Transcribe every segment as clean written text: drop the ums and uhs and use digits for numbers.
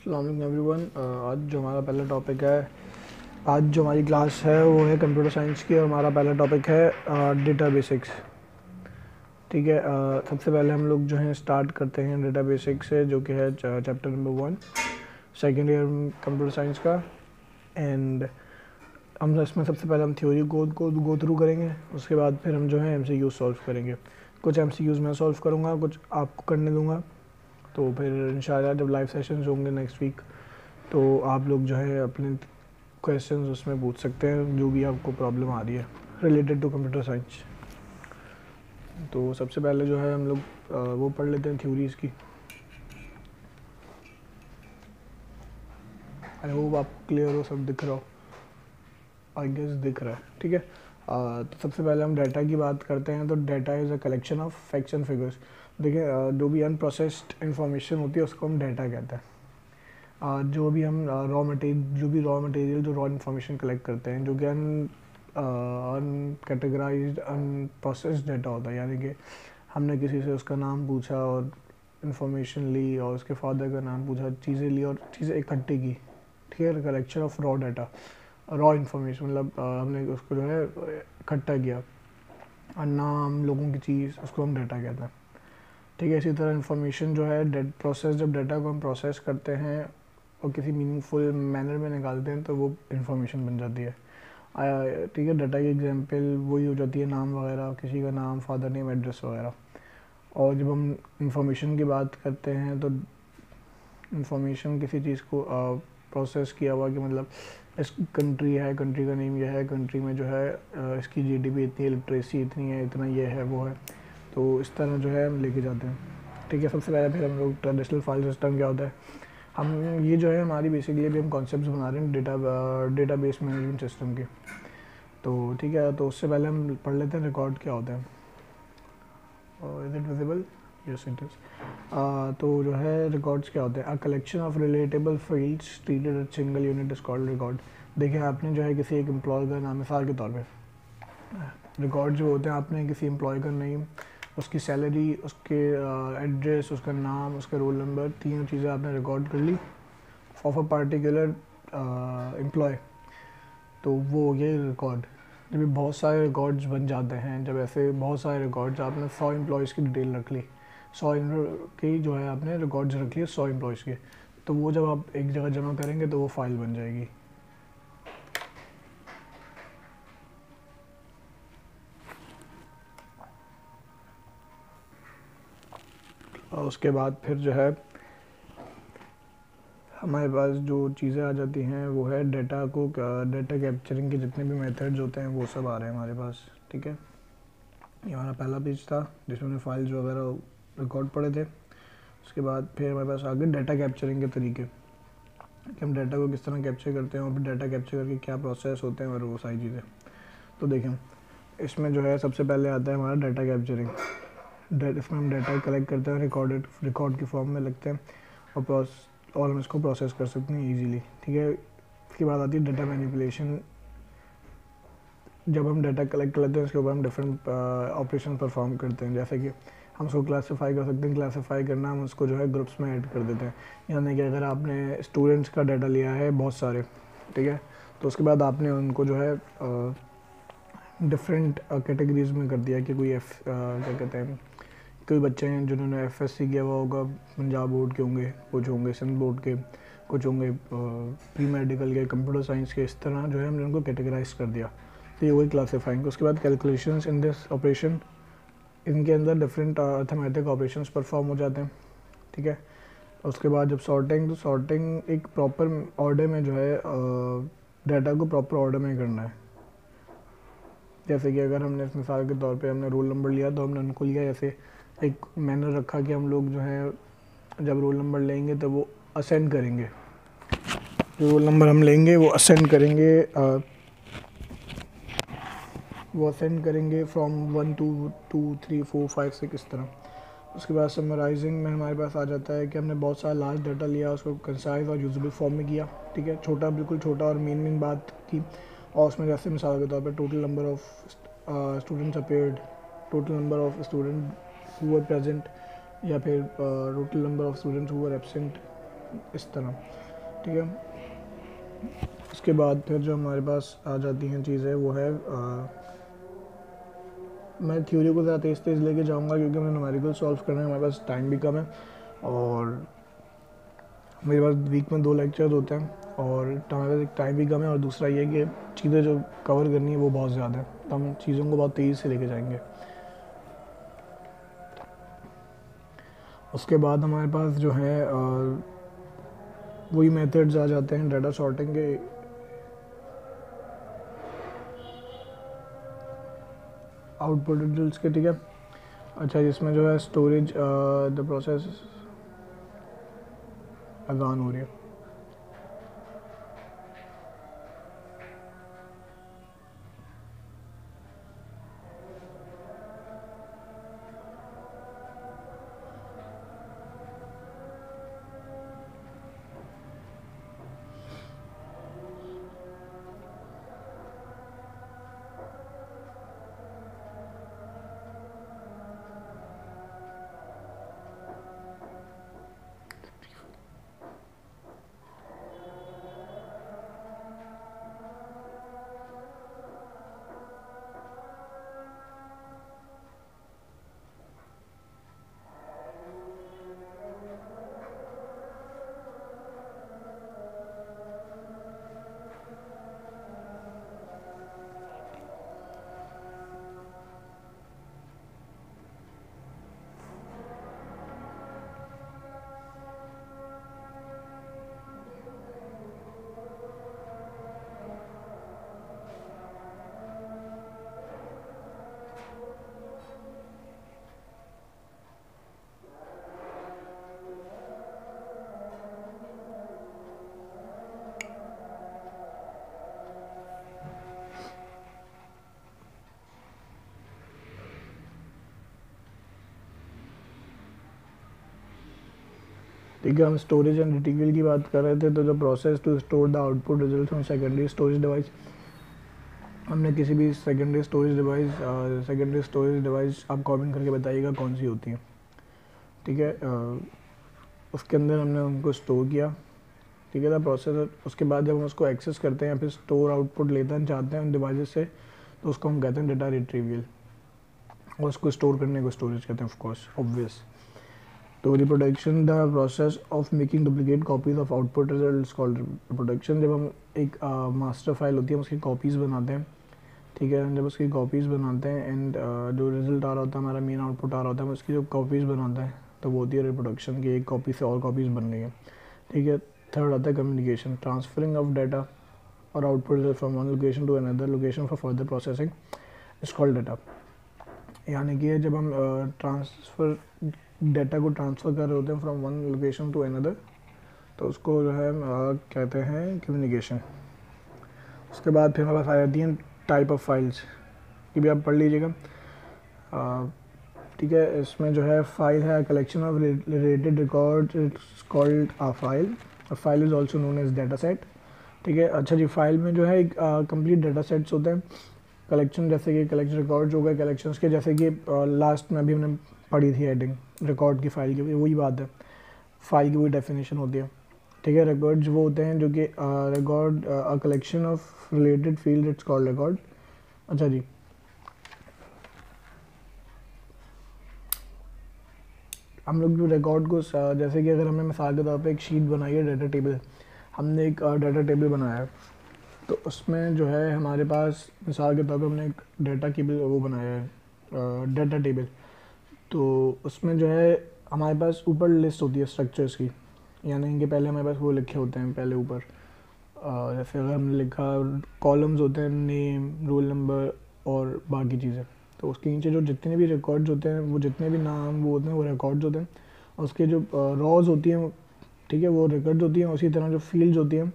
अस्सलाम वालेकुम एवरीवन। आज जो हमारा पहला टॉपिक है, आज जो हमारी क्लास है वो है कंप्यूटर साइंस की और हमारा पहला टॉपिक है डेटा बेसिक्स। ठीक है। सबसे पहले हम लोग जो है स्टार्ट करते हैं डेटा बेसिक्स से, जो कि है chapter number 1 second year computer science का। एंड हम इसमें सबसे पहले हम थ्योरी को गो थ्रू करेंगे, उसके बाद फिर हम जो है MCQ सॉल्व करेंगे। कुछ MCQs मैं सॉल्व करूँगा, कुछ आपको करने दूँगा। तो फिर इंशाल्लाह जब लाइव सेशंस होंगे नेक्स्ट वीक, तो आप लोग जो है अपने क्वेश्चंस उसमें पूछ सकते हैं, जो भी आपको प्रॉब्लम आ रही है रिलेटेड टू कंप्यूटर साइंस। तो सबसे पहले जो है हम लोग वो पढ़ लेते हैं थ्योरीज की। आई होप आप क्लियर हो, सब दिख रहा हो, आई गेस दिख रहा है। ठीक है। तो सबसे पहले हम डाटा की बात करते हैं। तो data is a collection of facts and figures. देखिए, जो भी अनप्रोसेस्ड इंफॉर्मेशन होती है उसको हम डाटा कहते हैं। जो भी हम रॉ मटेरियल जो रॉ इन्फॉर्मेशन कलेक्ट करते हैं, जो कि अनकैटेगराइज्ड अनप्रोसेस्ड डाटा होता है, यानी कि हमने किसी से उसका नाम पूछा और इन्फॉर्मेशन ली और उसके फादर का नाम पूछा, चीज़ें ली और चीज़ें इकट्ठी की। ठीक है। Collection of raw data, raw information मतलब हमने उसको जो है इकट्ठा किया, और नाम लोगों की चीज़, उसको हम डाटा कहते हैं। ठीक है। इसी तरह इन्फॉर्मेशन जो है प्रोसेस, जब डाटा को हम प्रोसेस करते हैं और किसी मीनिंगफुल मैनर में निकालते हैं तो वो इन्फॉर्मेशन बन जाती है। ठीक है। डाटा की एग्जांपल वही हो जाती है, नाम वगैरह, किसी का नाम, फादर नेम, एड्रेस वगैरह। और जब हम इंफॉर्मेशन की बात करते हैं तो इंफॉर्मेशन किसी चीज़ को प्रोसेस किया हुआ, कि मतलब इस कंट्री है, कंट्री का नेम यह है, कंट्री में जो है इसकी GDP इतनी है, लिटरेसी इतनी है, इतना ये है वो है, तो इस तरह जो है हम लेके जाते हैं। ठीक है। सबसे पहले फिर हम लोग ट्रेडिशनल फाइल सिस्टम क्या होता है, हम ये जो है हमारी बेसिकली अभी हम कॉन्सेप्ट्स बना रहे हैं डेटाबेस मैनेजमेंट सिस्टम के। तो ठीक है, तो उससे पहले हम पढ़ लेते हैं रिकॉर्ड क्या होता है। Is it visible? Yes it is. तो जो है रिकॉर्ड्स क्या होते हैं, अ collection of relatable fields treated at single unit is called record. देखिए, आपने जो है किसी एक एम्प्लॉय का नाम, मिसाल के तौर पे रिकॉर्ड जो होते हैं, आपने किसी एम्प्लॉय का नेम, उसकी सैलरी, उसके एड्रेस, उसका नाम, उसका रोल नंबर, तीनों चीज़ें आपने रिकॉर्ड कर ली ऑफ अ पार्टिकुलर एम्प्लॉय, तो वो हो गया रिकॉर्ड। जब भी बहुत सारे रिकॉर्ड्स बन जाते हैं, जब ऐसे बहुत सारे रिकॉर्ड्स, आपने 100 एम्प्लॉयज़ की डिटेल रख ली, 100 की जो है आपने रिकॉर्ड्स रख लिए 100 एम्प्लॉयज़ के, तो वो जब आप एक जगह जमा करेंगे तो वो फाइल बन जाएगी। और उसके बाद फिर जो है हमारे पास जो चीज़ें आ जाती हैं वो है डाटा कैप्चरिंग के जितने भी मेथड्स होते हैं वो सब आ रहे हैं हमारे पास। ठीक है। ये हमारा पहला पेज था जिसमें हमने फाइल्स वगैरह रिकॉर्ड पढ़े थे। उसके बाद फिर हमारे पास आगे डाटा कैप्चरिंग के तरीके, कि हम डाटा को किस तरह कैप्चर करते हैं और फिर डाटा कैप्चर करके क्या प्रोसेस होते हैं और वो सारी चीज़ें। तो देखें, इसमें जो है सबसे पहले आता है हमारा डाटा कैप्चरिंग। इसमें हम डाटा कलेक्ट करते हैं, रिकॉर्ड की फॉर्म में लगते हैं और हम इसको प्रोसेस कर सकते हैं ईजीली। ठीक है। इसके बाद आती है डाटा मैनिपुलेशन। जब हम डाटा कलेक्ट करते हैं उसके ऊपर हम डिफरेंट ऑपरेशन परफॉर्म करते हैं, जैसे कि हम उसको क्लासीफाई कर सकते हैं। क्लासीफाई करना, हम उसको जो है ग्रुप्स में ऐड कर देते हैं। यानी कि अगर आपने स्टूडेंट्स का डाटा लिया है बहुत सारे, ठीक है, तो उसके बाद आपने उनको जो है डिफरेंट कैटेगरीज में कर दिया कि कोई क्या कहते हैं, कोई बच्चे हैं जिन्होंने FSC किया हुआ होगा, पंजाब बोर्ड के होंगे, कुछ होंगे सिंध बोर्ड के, कुछ होंगे प्री मेडिकल के, कंप्यूटर साइंस के, इस तरह जो है हमने उनको कैटेगराइज कर दिया। तो ये वही क्लासीफाइंग। उसके बाद कैलकुलेशंस इन दिस ऑपरेशन, इनके अंदर डिफरेंट अर्थमेटिक ऑपरेशंस परफॉर्म हो जाते हैं। ठीक है। उसके बाद जब सॉर्टिंग, तो सॉर्टिंग एक प्रॉपर ऑर्डर में जो है डाटा को प्रॉपर ऑर्डर में करना है। जैसे कि अगर हमने इस मिसाल के तौर पे हमने रोल नंबर लिया, तो हमने उनको लिया ऐसे एक मैनर रखा कि हम लोग जो है जब रोल नंबर लेंगे तो वो असेंड करेंगे, जो रोल नंबर हम लेंगे वो असेंड करेंगे, फ्रॉम 1 to 2 3 4 5 6 इस तरह। उसके बाद समराइजिंग में हमारे पास आ जाता है कि हमने बहुत सारा लार्ज डाटा लिया, उसको कंसाइज और यूजेबल फॉर्म में किया। ठीक है। छोटा, बिल्कुल छोटा और मेन बात की, और उसमें जैसे मिसाल के तौर पर total number of students appeared, total number of student who were present, या फिर total number of students who were absent, इस तरह, ठीक है। उसके बाद फिर जो हमारे पास आ जाती हैं चीज़ें वो है मैं थ्योरी को ज़्यादा तेज़ लेके जाऊंगा क्योंकि हमें न्यूमेरिकल सॉल्व करना है, हमारे पास टाइम भी कम है और मेरे पास वीक में 2 लेक्चर्स होते हैं और हमारे पास एक टाइम भी कम है और दूसरा ये कि चीज़ें जो कवर करनी है वो बहुत ज़्यादा है, तो हम चीज़ों को बहुत तेज़ी से लेके जाएंगे। उसके बाद हमारे पास जो है वही मेथड्स आ जाते हैं डाटा सॉर्टिंग के, आउटपुट रिजल्ट्स के, ठीक है। अच्छा, इसमें जो है स्टोरेज द प्रोसेस अजान हो रही है। ठीक है, हम स्टोरेज एंड रिट्रीवल की बात कर रहे थे, तो जो process to store the output result from secondary storage device, हमने किसी भी सेकेंडरी स्टोरेज डिवाइस आप कमेंट करके बताइएगा कौन सी होती है, ठीक है। उसके अंदर हमने उनको स्टोर किया, ठीक है, था प्रोसेसर। उसके बाद जब हम उसको एक्सेस करते हैं या फिर स्टोर आउटपुट लेते हैं चाहते हैं उन डिवाइसेस से, तो उसको हम कहते हैं डेटा रिट्रीवल, और उसको स्टोर करने को स्टोरेज कहते हैं, ऑफ कोर्स, ऑब्वियस। तो reproduction the process of making duplicate copies of output results called reproduction. जब हम एक मास्टर फाइल होती है हम उसकी कॉपीज़ बनाते हैं, ठीक है, जब उसकी कॉपीज़ बनाते हैं एंड जो रिजल्ट आ रहा होता है, हमारा मेन आउटपुट आ रहा होता है, हम उसकी जो कॉपीज़ बनाते हैं तो वो होती है रिप्रोडक्शन की, एक कॉपी से और कॉपीज़ बन रही है, ठीक है। थर्ड आता है कम्युनिकेशन, ट्रांसफरिंग ऑफ डाटा और output from one location to another location for further processing is called data. यानी कि जब हम डाटा को ट्रांसफ़र कर रहे होते हैं from one location to another, तो उसको जो है कहते हैं कम्युनिकेशन। उसके बाद फिर हमारे पास आ जाती हैं टाइप ऑफ फाइल्स, कि भी आप पढ़ लीजिएगा, ठीक है। इसमें जो है फाइल है collection of related record, it's called a file. A file is also known as data set, ठीक है। अच्छा जी, फाइल में जो है एक कंप्लीट डाटा सेट्स होते हैं, कलेक्शन जैसे कि कलेक्शन रिकॉर्ड्स हो गए कलेक्शंस के, जैसे कि लास्ट में अभी हमने पढ़ी थी हेडिंग रिकॉर्ड की फाइल की, वही बात है, फाइल की वही डेफिनेशन होती है, ठीक है। रिकॉर्ड्स वो होते हैं जो कि record a collection of related field, it's called record. अच्छा जी, हम लोग जो रिकॉर्ड को जैसे कि अगर हमें मिसाल के तौर पे एक शीट बनाई है डाटा टेबल, हमने एक डाटा टेबल बनाया है, तो उसमें जो है हमारे पास मिसाल के तौर पे हमने एक डाटा केबल वो बनाया है डाटा टेबल, तो उसमें जो है हमारे पास ऊपर लिस्ट होती है स्ट्रक्चर्स की, यानी कि पहले हमारे पास वो लिखे होते हैं पहले ऊपर, जैसे अगर हमने लिखा कॉलम्स होते हैं नेम, रोल नंबर और बाकी चीज़ें, तो उसके नीचे जो जितने भी रिकॉर्ड्स होते हैं, वो जितने भी नाम वो होते हैं वो रिकॉर्ड्स होते हैं, और उसके जो रॉज होती हैं, ठीक है, वो रिकॉर्ड्स होती हैं। उसी तरह जो फील्ड्स होती हैं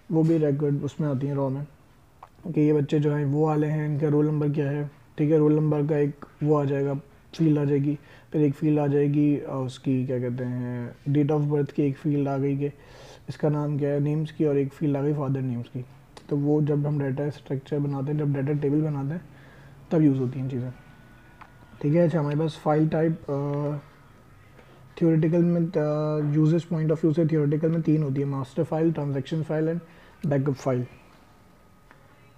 वो भी रिकॉर्ड उसमें आती हैं रॉ में, कि ये बच्चे जो हैं वो वाले हैं, इनका रोल नंबर क्या है, ठीक है, रोल नंबर का एक वो आ जाएगा, फील्ड आ जाएगी, फिर एक फील्ड आ जाएगी उसकी क्या कहते हैं डेट ऑफ बर्थ की, एक फील्ड आ गई कि इसका नाम क्या है नेम्स की, और एक फील्ड आ गई फादर नेम्स की। तो वो जब हम डाटा स्ट्रक्चर बनाते हैं, जब डाटा टेबल बनाते हैं, तब यूज़ होती हैं चीज़ें, ठीक है। अच्छा, हमारे पास फाइल टाइप थियोरेटिकल में यूजेस पॉइंट ऑफ व्यू से थियोरेटिकल में 3 होती है, master file, transaction file and backup file.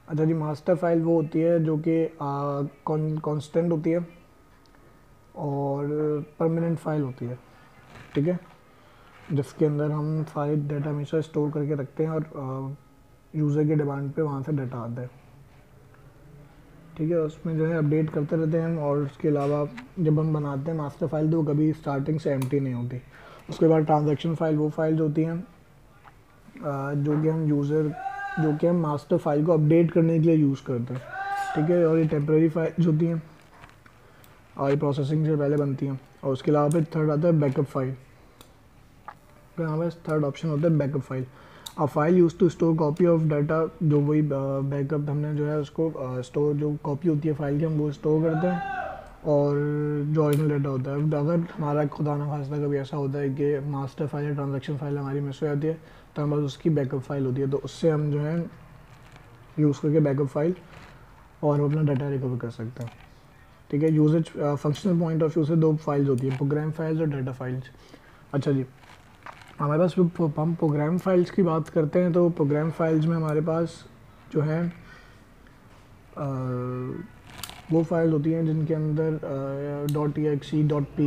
अच्छा जी, मास्टर फाइल वो होती है जो कि कांस्टेंट होती है और परमानेंट फाइल होती है, ठीक है, जिसके अंदर हम सारे डाटा हमेशा स्टोर करके रखते हैं और यूज़र के डिमांड पे वहाँ से डाटा आता है, ठीक है। उसमें जो है अपडेट करते रहते हैं हम, और उसके अलावा जब हम बनाते हैं मास्टर फाइल तो वो कभी स्टार्टिंग से एम्प्टी नहीं होती। उसके बाद ट्रांजैक्शन फाइल वो फाइल्स होती हैं जो कि हम मास्टर फाइल को अपडेट करने के लिए यूज़ करते हैं, ठीक है। और ये टेम्प्रेरी फाइल्स होती हैं और ये प्रोसेसिंग से पहले बनती हैं। और उसके अलावा फिर थर्ड आता है बैकअप फाइल। फिर हमारे पास थर्ड ऑप्शन होता है backup file. A file use to store copy of data, जो वही बैकअप हमने जो है उसको स्टोर, जो कॉपी होती है फाइल की हम वो स्टोर करते हैं, और जो ओरिजिनल डाटा होता है। अगर हमारा खुदा ना खास्ता कभी ऐसा होता है कि मास्टर फाइल या ट्रांजैक्शन फाइल हमारी मिस हो जाती है, तो हमारे पास उसकी बैकअप फाइल होती है, तो उससे हम जो है यूज़ करके बैकअप फाइल और अपना डाटा रिकवर कर सकते हैं, ठीक है। Usages functional point of view से 2 फाइल्स होती है, प्रोग्राम फाइल्स और डाटा फाइल्स। अच्छा जी, हमारे पास हम प्रोग्राम फाइल्स की बात करते हैं तो प्रोग्राम फाइल्स में हमारे पास जो है वो फाइल होती हैं जिनके अंदर .exe, .py,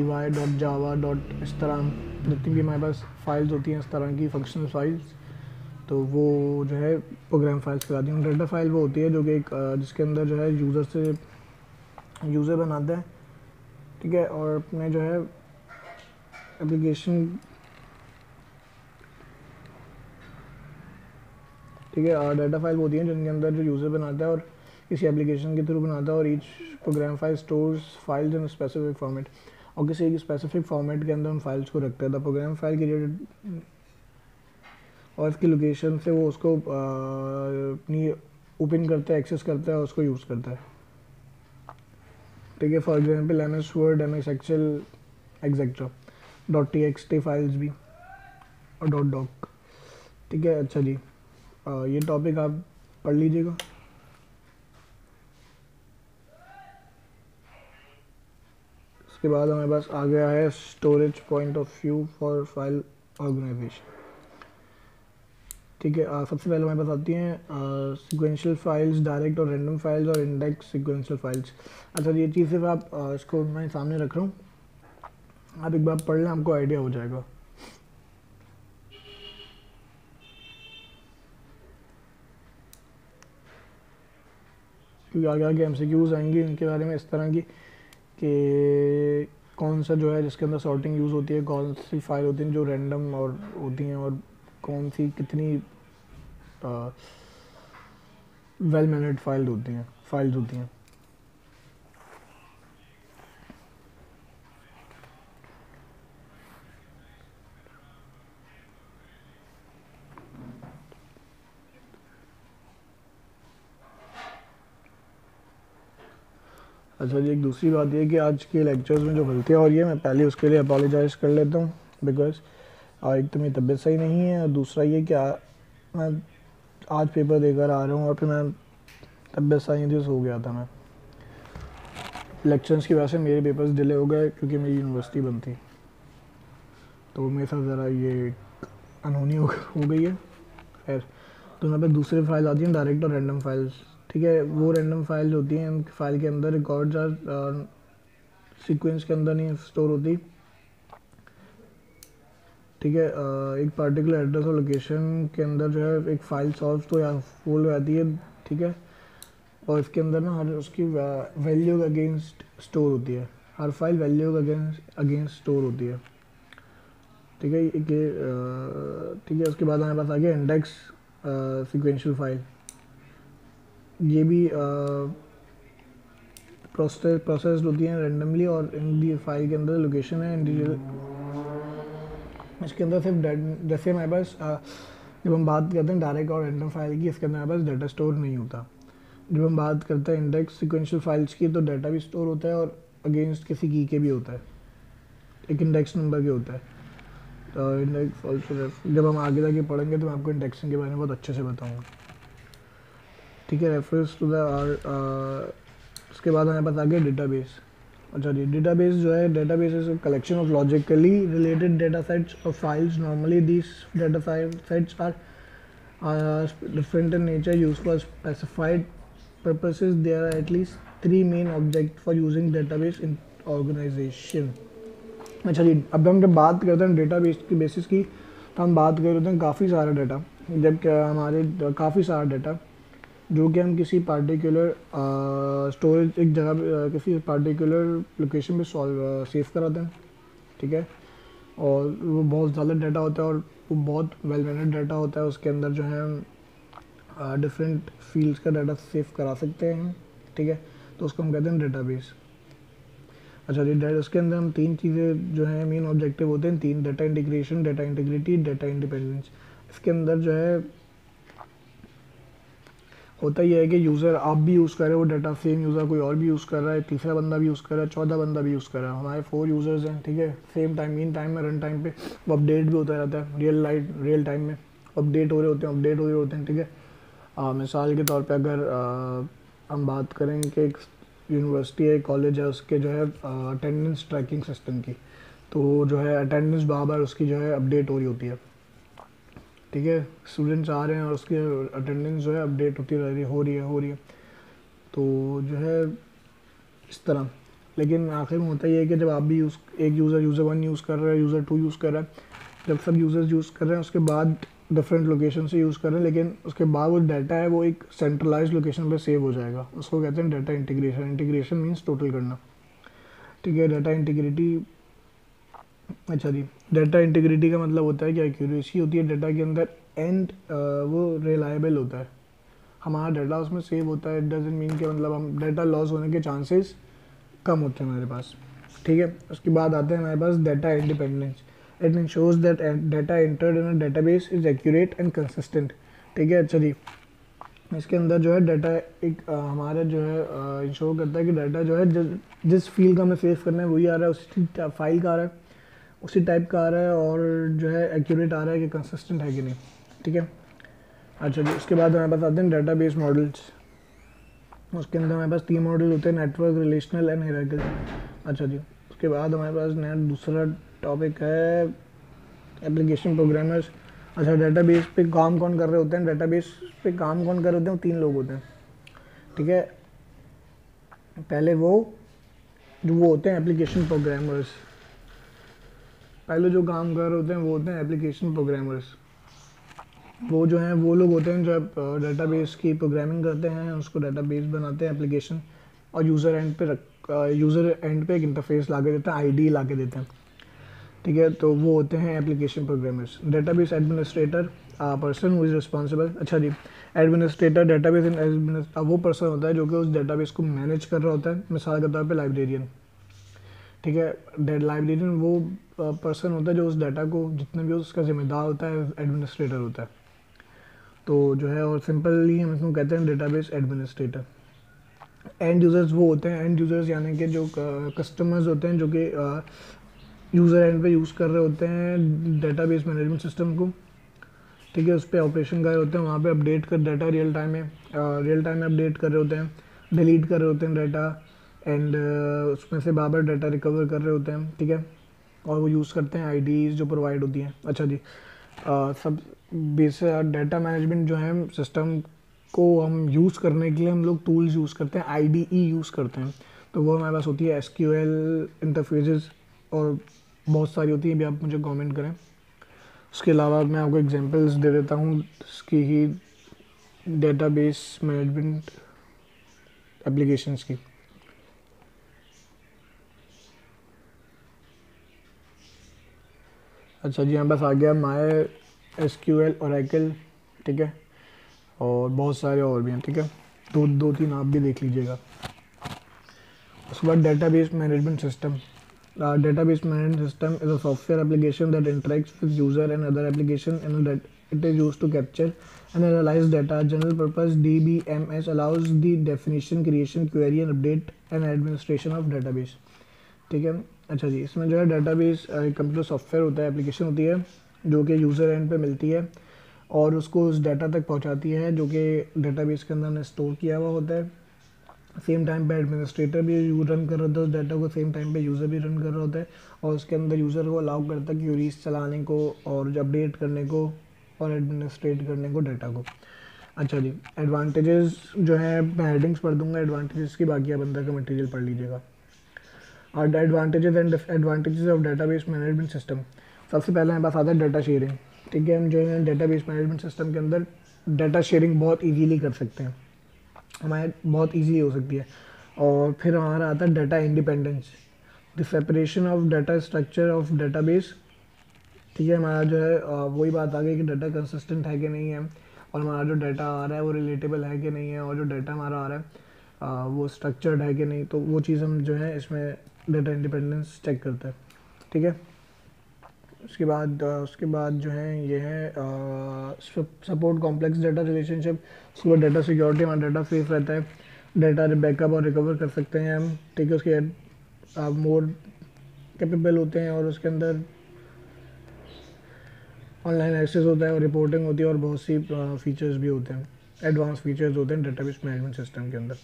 .java, इस तरह जितनी भी हमारे पास फाइल्स होती हैं इस तरह की फंक्शनल फाइल्स, तो वो जो है प्रोग्राम फाइल्स कहलाती हैं। डाटा फाइल वो होती है जो कि एक जिसके अंदर जो है यूज़र बनाता है, ठीक है, और अपने जो है एप्लीकेशन, ठीक है। और डाटा फाइल होती हैं जिनके अंदर जो यूज़र बनाता है और किसी एप्लीकेशन के थ्रू बनाता है, और each program file stores files in specific format, और किसी एक स्पेसिफिक फॉर्मेट के अंदर उन फाइल्स को रखता है। द प्रोग्राम फाइल क्रिएटेड, और इसकी लोकेशन से वो उसको अपनी ओपन करता है, एक्सेस करता है और उसको यूज़ करता है, ठीक है। For example MS word, MS excel, etcetera, .txt files भी, और .doc, ठीक है। अच्छा जी, ये टॉपिक आप पढ़ लीजिएगा। उसके बाद हमारे पास आ गया है storage point of view for file organisation, ठीक है। सबसे पहले हमारे पास आती हैं सीक्वेंशियल फाइल्स, डायरेक्ट और रैंडम फाइल्स, और इंडेक्स सीक्वेंशियल फाइल्स। अच्छा, ये चीज़ सिर्फ आप इसको मैं सामने रख रहा हूँ, आप एक बार पढ़ लें, आपको आइडिया हो जाएगा। क्योंकि आगे आगे MCQs आएंगे इनके बारे में इस तरह की कि कौन सा जो है जिसके अंदर सॉर्टिंग यूज़ होती है, कौन सी फाइल होती हैं जो रैंडम और होती हैं, और कौन सी कितनी वेल मैनेज्ड फाइल्स होती हैं। अच्छा जी, एक दूसरी बात ये कि आज के लेक्चर्स में जो गलतियाँ हो रही है, मैं पहले उसके लिए अपोलोजाइज़ कर लेता हूँ, बिकॉज एक तो मेरी तबीयत सही नहीं है, और दूसरा ये कि मैं आज पेपर देकर आ रहा हूँ और फिर मैं तबीयत सही नहीं थी, सो गया था मैं। इलेक्शंस की वजह से मेरे पेपर्स डिले हो गए क्योंकि मेरी यूनिवर्सिटी बंद थी, तो मेरे साथ ज़रा ये अनहोनी हो गई है। खैर, तो यहाँ पे दूसरी फाइल आती हैं डायरेक्ट और रैंडम फाइल्स, ठीक है। वो रैंडम फाइल्स होती हैं फाइल के अंदर रिकॉर्ड्स और सीक्वेंस के अंदर नहीं स्टोर होती, ठीक है। एक पार्टिकुलर एड्रेस और लोकेशन के अंदर जो है एक फ़ाइल सॉल्व तो या फोल्ड हो जाती है, ठीक है। और इसके अंदर ना हर उसकी वैल्यू के अगेंस्ट स्टोर होती है, हर फाइल वैल्यू के अगेंस्ट स्टोर होती है, ठीक है। ठीक है। उसके बाद हमारे पास आ गया इंडेक्स सीक्वेंशियल फाइल। ये भी प्रोसेस्ड होती हैं रैंडमली, और इन फाइल के अंदर लोकेशन है इंडिविजुअल, इसके अंदर सिर्फ जैसे हमारे पास जब हम बात करते हैं डायरेक्ट और रैंडम फाइल की, इसके अंदर हमारे पास डाटा स्टोर नहीं होता। जब हम बात करते हैं इंडेक्स सीक्वेंशियल फाइल्स की, तो डाटा भी स्टोर होता है और अगेंस्ट किसी की के भी होता है, एक इंडेक्स नंबर के होता है। तो इंडेक्स ऑल्सो, जब हम आगे जाके पढ़ेंगे तो मैं आपको इंडेक्सिंग के बारे में बहुत अच्छे से बताऊँगा, ठीक है। रेफरेंस टू द उसके बाद हमारे पास आ गया डेटाबेस। अच्छा जी, डेटाबेस जो है, database is a collection of logically related data sets और files. Normally these data sets are different in nature, used for specified purposes. There are at least three main objects for using database in organization. अच्छा जी, अब हम जब बात करते हैं database की basis की, तो हम बात कर रहे हैं काफ़ी सारा डाटा. जब हमारे काफ़ी सारा डाटा जो कि हम किसी पार्टिकुलर स्टोरेज एक जगह किसी पार्टिकुलर लोकेशन पे सॉल्व सेव कराते हैं, ठीक है. और वो बहुत ज़्यादा डाटा होता है और वो बहुत वेल मैनेज डाटा होता है. उसके अंदर जो है डिफरेंट फील्ड्स का डाटा सेव करा सकते हैं, ठीक है. तो उसको हम कहते हैं डेटाबेस. अच्छा जी, उसके अंदर हम तीन चीज़ें जो है मेन ऑब्जेक्टिव होते हैं, तीन: data integration, data integrity, data independence. इसके अंदर जो है होता ही है कि यूज़र आप भी यूज़ कर रहे हो डाटा, सेम यूज़र कोई और भी यूज़ कर रहा है, तीसरा बंदा भी यूज़ कर रहा है, चौथा बंदा भी यूज़ कर रहा है. हमारे 4 यूज़र्स हैं, ठीक है. सेम टाइम, मीन टाइम में, रन टाइम पे वो अपडेट भी होता रहता है. रियल टाइम में अपडेट हो रहे होते हैं, ठीक है. मिसाल के तौर पे अगर हम बात करें कि एक यूनिवर्सिटी है, कॉलेज है, उसके जो है अटेंडेंस ट्रैकिंग सिस्टम की, तो जो है अटेंडेंस बार उसकी जो है अपडेट हो रही होती है, ठीक है. स्टूडेंट्स आ रहे हैं और उसकी अटेंडेंस जो है अपडेट होती रह रही हो रही है. तो जो है इस तरह. लेकिन आखिर में होता ही है कि जब आप भी एक यूज़र 1 यूज़ कर रहा है, यूज़र 2 यूज़ कर रहा है, जब सब यूज़र्स यूज़ कर रहे हैं उसके बाद डिफरेंट लोकेशन से यूज़ कर रहे हैं, लेकिन उसके बाद वो डाटा है वो एक सेंट्रलाइज लोकेशन पे सेव हो जाएगा. उसको कहते हैं data integration. Integration means total करना, ठीक है. Data integrity. अच्छा जी, डाटा इंटीग्रिटी का मतलब होता है कि एक्यूरेसी होती है डाटा के अंदर, एंड वो रिलायबल होता है. हमारा डाटा उसमें सेव होता है. इट डजंट मीन कि मतलब हम डाटा लॉस होने के चांसेस कम होते हैं हमारे पास, ठीक है. उसके बाद आते हैं हमारे पास data independence. It ensures that data entered in a database is accurate and consistent, ठीक है. अच्छा जी, इसके अंदर जो है डाटा एक हमारा जो है इंश्योर करता है कि डाटा जो है जिस फील्ड का हमें सेव करना है वही आ रहा है, उसी फाइल का आ रहा है, उसी टाइप का आ रहा है, और जो है एक्यूरेट आ रहा है कि कंसिस्टेंट है कि नहीं, ठीक है. अच्छा जी, उसके बाद हमारे पास आते हैं डाटाबेस मॉडल्स. उसके अंदर हमारे पास 3 मॉडल होते हैं: नेटवर्क, रिलेशनल एंड हायरार्किकल. अच्छा जी, उसके बाद हमारे पास नया दूसरा टॉपिक है एप्लीकेशन प्रोग्रामर्स. अच्छा, डाटाबेस पे काम कौन कर रहे होते हैं? डाटाबेस पे काम कौन कर रहे होते हैं? 3 लोग होते हैं, ठीक है. पहले वो होते हैं एप्लीकेशन प्रोग्रामर्स. पहले जो काम कर रहे होते हैं वो होते हैं एप्लीकेशन प्रोग्रामर्स. वो जो हैं वो लोग होते हैं जो डाटाबेस की प्रोग्रामिंग करते हैं, उसको डाटाबेस बनाते हैं एप्लीकेशन, और यूज़र एंड पे एक इंटरफेस ला के देते हैं, आईडी ला के देते हैं, ठीक है. तो वो होते हैं application programmers. Database administrator, person who is responsible. अच्छा जी, एडमिनिस्ट्रेटर डेटाबेस वो पर्सन होता है जो कि उस डेटाबेस को मैनेज कर रहा होता है. मिसाल के तौर पे लाइब्रेरियन, ठीक है. लाइब्रेरियन वो पर्सन होता है जो उस डाटा को, जितने भी उसका जिम्मेदार होता है, एडमिनिस्ट्रेटर होता है. तो जो है, और सिंपली हम इसको कहते हैं डेटाबेस एडमिनिस्ट्रेटर. एंड यूज़र्स वो होते हैं, एंड यूज़र्स यानी कि जो कस्टमर्स होते हैं जो कि यूज़र एंड पे यूज़ कर रहे होते हैं डेटाबेस मैनेजमेंट सिस्टम को, ठीक है. उस पर ऑपरेशन कर रहे होते हैं, वहाँ पे अपडेट कर डाटा रियल टाइम में अपडेट कर रहे होते हैं, डिलीट कर रहे होते हैं डाटा, एंड उसमें से बार डाटा रिकवर कर रहे होते हैं, ठीक है. और वो यूज़ करते हैं आईडीज़ जो प्रोवाइड होती हैं. अच्छा जी, सब बेसिक डाटा मैनेजमेंट जो है सिस्टम को हम यूज़ करने के लिए हम लोग टूल्स यूज़ करते हैं, आईडीई यूज़ करते हैं. तो वो हमारे पास होती है एसक्यूएल इंटरफेसेस, और बहुत सारी होती हैं, भी आप मुझे कमेंट करें. उसके अलावा मैं आपको एग्जांपल्स दे देता हूँ इसकी ही डेटाबेस मैनेजमेंट एप्लीकेशंस की. अच्छा जी, यहाँ बस आ गया माय एसक्यूएल, ओरेकल, ठीक है. और बहुत सारे और भी हैं, ठीक है. दो तीन आप भी देख लीजिएगा. उसके बाद database management system. Database management system is a software application that interacts with user and other application, and that it is used to capture and analyze data. General purpose DBMS allows the definition, creation, query and update and administration of database, ठीक है. अच्छा जी, इसमें जो है database computer software होता है, application होती है जो कि यूज़र एंड पे मिलती है और उसको उस डाटा तक पहुंचाती है जो कि डेटाबेस के अंदर हमने स्टोर किया हुआ होता है. सेम टाइम पे एडमिनिस्ट्रेटर भी रन कर रहा था उस डाटा को, सेम टाइम पे यूज़र भी रन कर रहा होता है, और उसके अंदर यूज़र को अलाउ करता है क्यूरीज चलाने को और अपडेट करने को और एडमिनिस्ट्रेट करने को डाटा को। अच्छा जी, एडवांटेजेस जो है मैं हेडिंग्स पढ़ दूंगा एडवांटेजेस की, बाकी आप अंदर का मटेरियल पढ़ लीजिएगा। और advantages and advantages of database management system. सबसे पहले हमारे पास आता है डाटा शेयरिंग। ठीक है, हम जो है डेटाबेस मैनेजमेंट सिस्टम के अंदर डाटा शेयरिंग बहुत इजीली कर सकते हैं, हमारे बहुत इजी हो सकती है। और फिर हमारा आता है data independence, the separation of data structure of database. ठीक है, हमारा जो है वही बात आ गई कि डाटा कंसिस्टेंट है कि नहीं है, और हमारा जो डाटा आ रहा है वो रिलेटेबल है कि नहीं है, और जो डाटा हमारा आ रहा है वो स्ट्रक्चर्ड है कि नहीं, तो वो चीज़ हम जो है इसमें डाटा इंडिपेंडेंस चेक करते हैं। ठीक है, उसके बाद जो है ये है सपोर्ट कॉम्प्लेक्स डाटा रिलेशनशिप। उसके बाद डाटा सिक्योरिटी, हमारा डाटा सेफ रहता है, डाटा बैकअप और रिकवर कर सकते हैं हम। ठीक है, उसके मोर कैपेबल होते हैं, और उसके अंदर ऑनलाइन एक्सेस होता है और रिपोर्टिंग होती है, और बहुत सी फीचर्स भी होते हैं, एडवांस फीचर्स होते हैं डेटाबेस मैनेजमेंट सिस्टम के अंदर।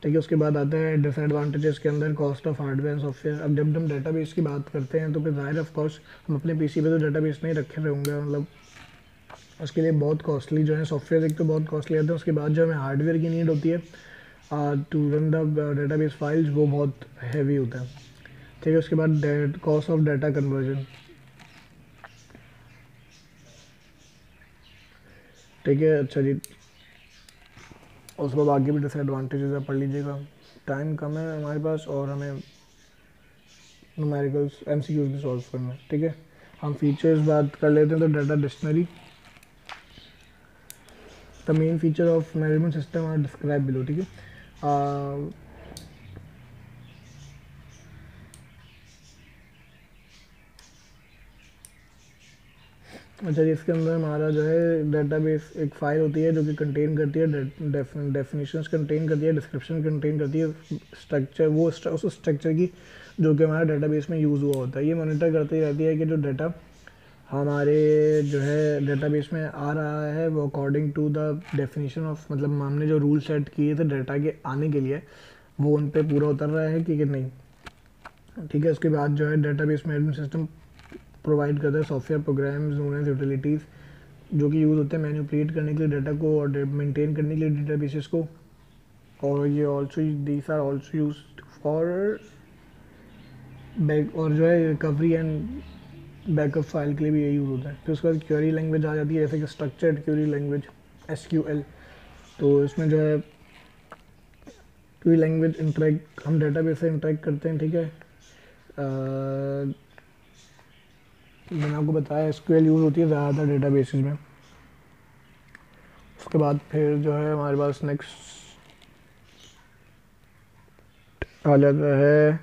ठीक है, उसके बाद आता है डिसएडवांटेजेस के अंदर cost of hardware and software. अब जब हम डेटाबेस की बात करते हैं तो फिर ज़ाहिर ऑफ कोर्स हम अपने पीसी पे तो डेटाबेस नहीं रखे रहे होंगे, मतलब उसके लिए बहुत कॉस्टली जो है सॉफ्टवेयर एक तो बहुत कॉस्टली आते हैं, उसके बाद जो हमें हार्डवेयर की नीड होती है to run the database files, वो बहुत हैवी होता है। ठीक है, उसके बाद कॉस्ट ऑफ डाटा कन्वर्जन। ठीक है, अच्छा जी, उसके बाद आगे भी डिसएडवांटेजेस है, पढ़ लीजिएगा, टाइम कम है हमारे पास और हमें न्यूमेरिकल्स एमसीक्यूज भी सॉल्व करना है। ठीक है, हम फीचर्स बात कर लेते हैं। तो data dictionary, the main feature of management system are describe below. ठीक है, अच्छा जी, इसके अंदर हमारा जो है डाटाबेस एक फ़ाइल होती है जो कि कंटेन करती है डेफिनेशंस कंटेन करती है, डिस्क्रिप्शन कंटेन करती है, स्ट्रक्चर वो उस स्ट्रक्चर की जो कि हमारा डाटाबेस में यूज़ हुआ होता है। ये मॉनिटर करती रहती है कि जो डाटा हमारे जो है डेटाबेस में आ रहा है वो according to the definition of, मतलब हमने जो रूल सेट किए थे डाटा के आने के लिए वो उन पे पूरा उतर रहा है कि नहीं। ठीक है, उसके बाद जो है डेटाबेस मैनेजमेंट सिस्टम प्रोवाइड करता है software programs known as utilities जो कि यूज़ होते हैं मैनिपुलेट करने के लिए डाटा को और मेंटेन करने के लिए डेटाबेसेस को, और ये also these are also use for back, और जो है रिकवरी एंड बैकअप फाइल के लिए भी ये यूज़ होता है। फिर उसके बाद क्वेरी लैंग्वेज आ जाती है, जैसे कि स्ट्रक्चर्ड क्वेरी लैंग्वेज SQL। तो इसमें जो है क्वेरी लैंग्वेज इंटरेक्ट, हम डाटाबेस से इंटरेक्ट करते हैं। ठीक है, मैंने आपको बताया SQL यूज़ होती है ज़्यादातर डेटाबेसेस में। उसके बाद फिर जो है हमारे पास नेक्स्ट आ जाता है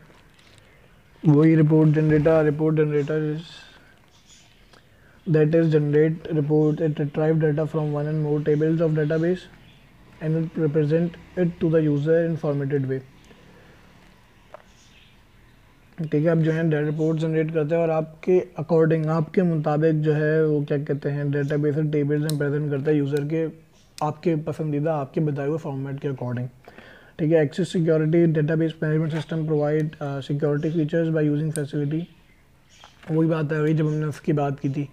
वही report generator is that is generate report and retrieve data from one and more tables of database and it represent it to the user in formatted way। ठीक है, अब जो है रिपोर्ट जनरेट करते हैं और आपके अकॉर्डिंग, आपके मुताबिक जो है वो क्या कहते हैं डेटाबेस टेबल्स में प्रेजेंट करता है यूज़र के, आपके पसंदीदा आपके बताए हुए फॉर्मेट के अकॉर्डिंग। ठीक है, access security, database management system provide security features by using facility. वही बात है, वही जब हमने उसकी बात की थी,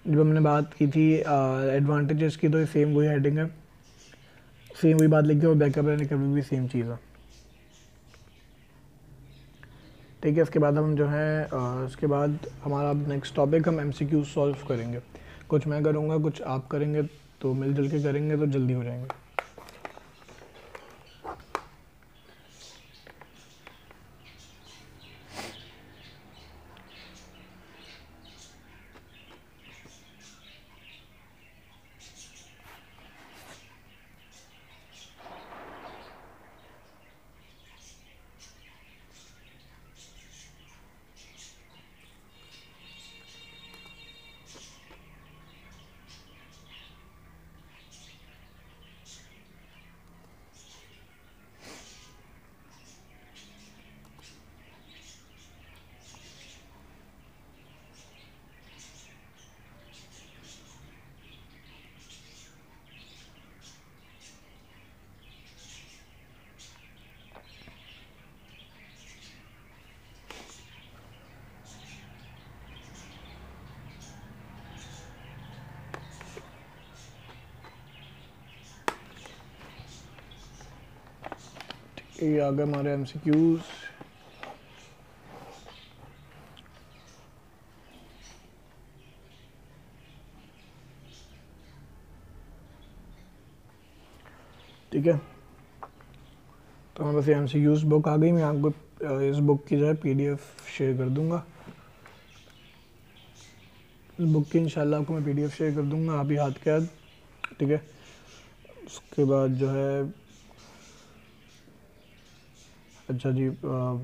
जब हमने बात की थी एडवांटेजेस की, तो ये सेम वही हेडिंग है, सेम वही बात लिखी, और बैकअप एंड रिकवरी भी सेम चीज़ है। ठीक है, इसके बाद हम जो है उसके बाद हमारा नेक्स्ट टॉपिक हम MCQ सॉल्व करेंगे, कुछ मैं करूँगा कुछ आप करेंगे, तो मिलजुल के करेंगे तो जल्दी हो जाएंगे। ये आ गए हमारे MCQs। ठीक है, तो हमारे पास MCQs बुक आ गई। मैं आपको इस बुक की जो है PDF शेयर कर दूंगा। इस बुक की इंशाल्लाह आपको मैं PDF शेयर कर दूंगा, आप ही हाथ के हाथ। ठीक है, उसके बाद जो है अच्छा जी, तो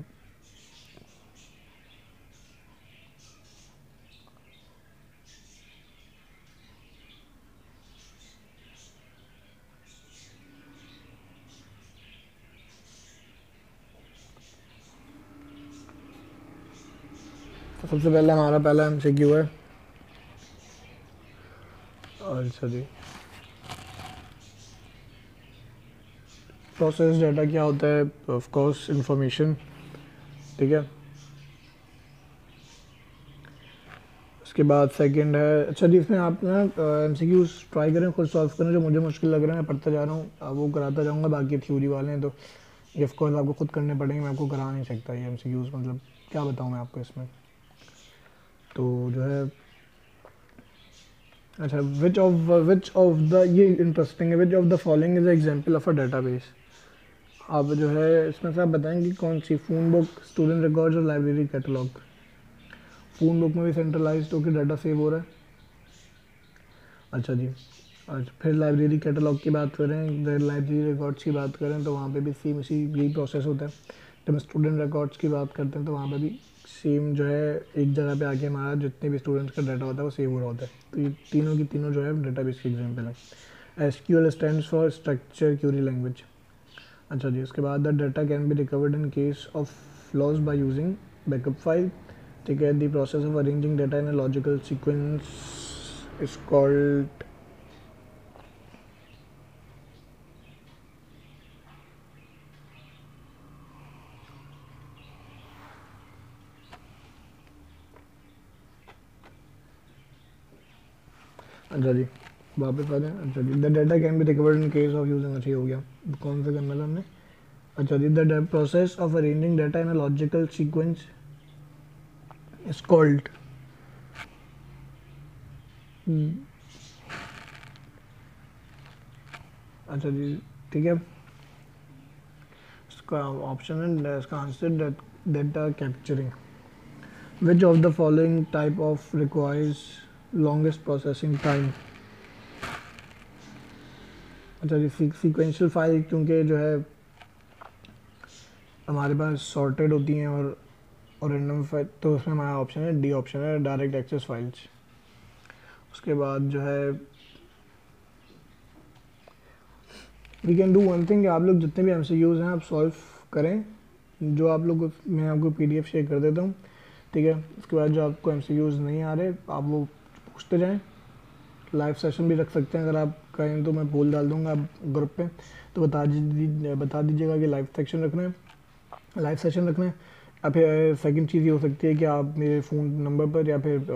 सबसे पहले हमारा पहला MCQ है। अच्छा जी, प्रोसेस डाटा क्या होता है? Of course information. ठीक है, उसके बाद सेकंड है, अच्छा जी इसमें आप ना MCQs ट्राई करें, खुद सॉल्व करें। जो मुझे मुश्किल लग रहा है मैं पढ़ता जा रहा हूँ, वो कराता जाऊँगा। बाकी थ्योरी वाले हैं तो ये ऑफ कोर्स आपको खुद करने पड़ेंगे, मैं आपको करा नहीं सकता ये MCQs, मतलब क्या बताऊँ मैं आपको इसमें। तो जो है अच्छा, विच ऑफ द, ये इंटरेस्टिंग है, which of the following is example of a database. आप जो है इसमें से आप बताएंगे कौन सी, फोन बुक, स्टूडेंट रिकॉर्ड्स और लाइब्रेरी कैटलॉग। फोन बुक में भी सेंट्रलाइज्ड होकर डाटा सेव हो रहा है। अच्छा जी, अच्छा फिर लाइब्रेरी कैटलॉग की बात करें, लाइब्रेरी रिकॉर्ड्स की बात करें तो वहाँ पे भी सेम इसी यही प्रोसेस होता है। जब हम स्टूडेंट रिकॉर्ड्स की बात करते हैं तो वहाँ पे भी सेम जो है एक जगह पे आके हमारा जितने भी स्टूडेंट्स का डाटा होता है वो सेव हो रहा होता है। तो ये तीनों की तीनों जो है डेटाबेस की एग्जांपल है। SQL stands for structure query language. अच्छा जी, उसके बाद the data can be recovered in case of loss by using backup file. ठीक है, the process of arranging data in a logical sequence is called. अच्छा जी, वापस आ जाए। अच्छा जी, the data can be recovered in case of using, अच्छा हो गया, कौन सा करना था हमने। अच्छा जी, the process of arranging data in a logical sequence is called. अच्छा जी, ठीक है, इसका ऑप्शन है, इसका answer data capturing. Which of the following type of requires longest processing time. अच्छा जी, सीक्वेंशियल फाइल क्योंकि जो है हमारे पास सॉर्टेड होती हैं और रैंडम फाइल, तो उसमें हमारा ऑप्शन है डी, ऑप्शन है डायरेक्ट एक्सेस फाइल्स। उसके बाद जो है we can do one thing, आप लोग जितने भी MCQs हैं आप सॉल्व करें, जो आप लोग, मैं आपको PDF शेयर कर देता हूँ। ठीक है, उसके बाद जो आपको MCQs नहीं आ रहे आप वो पूछते जाएं। लाइव सेशन भी रख सकते हैं अगर आप कहें तो, मैं पोल डाल दूंगा ग्रुप पे, तो बता दीजिएगा कि लाइव सेक्शन रखना है, लाइव सेशन रखना है। या फिर सेकंड चीज़ ये हो सकती है कि आप मेरे फ़ोन नंबर पर या फिर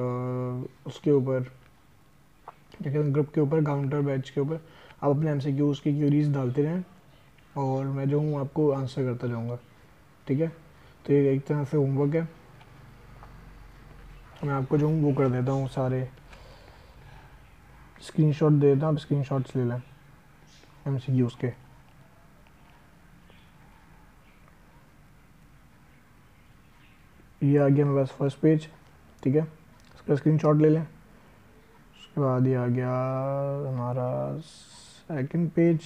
उसके ऊपर क्या कहते हैं, ग्रुप के ऊपर, काउंटर बैच के ऊपर आप अपने MCQs की क्यूरीज डालते रहें और मैं जो हूँ आपको आंसर करता जाऊँगा। ठीक है, तो ये एक तरह से होमवर्क है, मैं आपको जो हूँ वो कर देता हूँ, सारे स्क्रीनशॉट दे देता हूँ, आप स्क्रीनशॉट्स ले लें MCQs के। ये आ गया मेरे पास फर्स्ट पेज। ठीक है, इसका स्क्रीनशॉट ले लें। उसके बाद ये आ गया हमारा सेकंड पेज,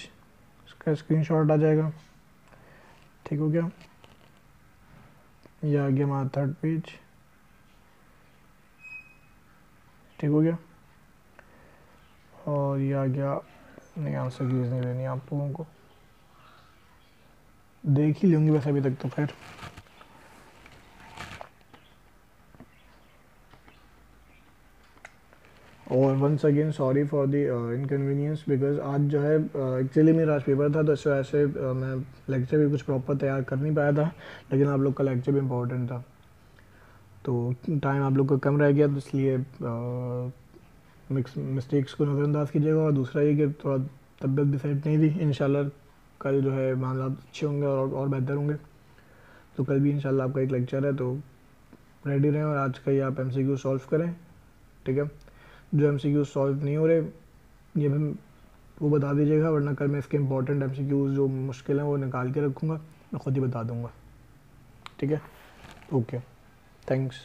इसका स्क्रीनशॉट आ जाएगा। ठीक हो गया, ये आ गया हमारा थर्ड पेज। ठीक हो गया, और ये आ गया, नहीं आंसर कीज नहीं लेनी आप लोगों को, देख ही लूँगी बस अभी तक तो खैर। और once again sorry for the inconvenience, because आज जो है एक्चुअली मेरा आज पेपर था, तो इस वजह से मैं लेक्चर भी कुछ प्रॉपर तैयार कर नहीं पाया था, लेकिन आप लोग का लेक्चर भी इम्पोर्टेंट था तो टाइम आप लोग का कम रह गया, तो इसलिए मिस्टेक्स को नज़रअंदाज कीजिएगा। और दूसरा ये कि थोड़ा तबीयत भी सेट नहीं थी, इंशाल्लाह कल जो है मामला अच्छे होंगे और बेहतर होंगे। तो कल भी इंशाल्लाह आपका एक लेक्चर है, तो रेडी रहें और आज का ही आप MCQ सॉल्व करें, ठीक है। जो MCQ सॉल्व नहीं हो रहे ये भी वो बता दीजिएगा, वरना कल मैं इसके इंपॉर्टेंट MCQ जो मुश्किल हैं वो निकाल के रखूँगा, मैं ख़ुद ही बता दूँगा, ठीक है। Okay, thanks.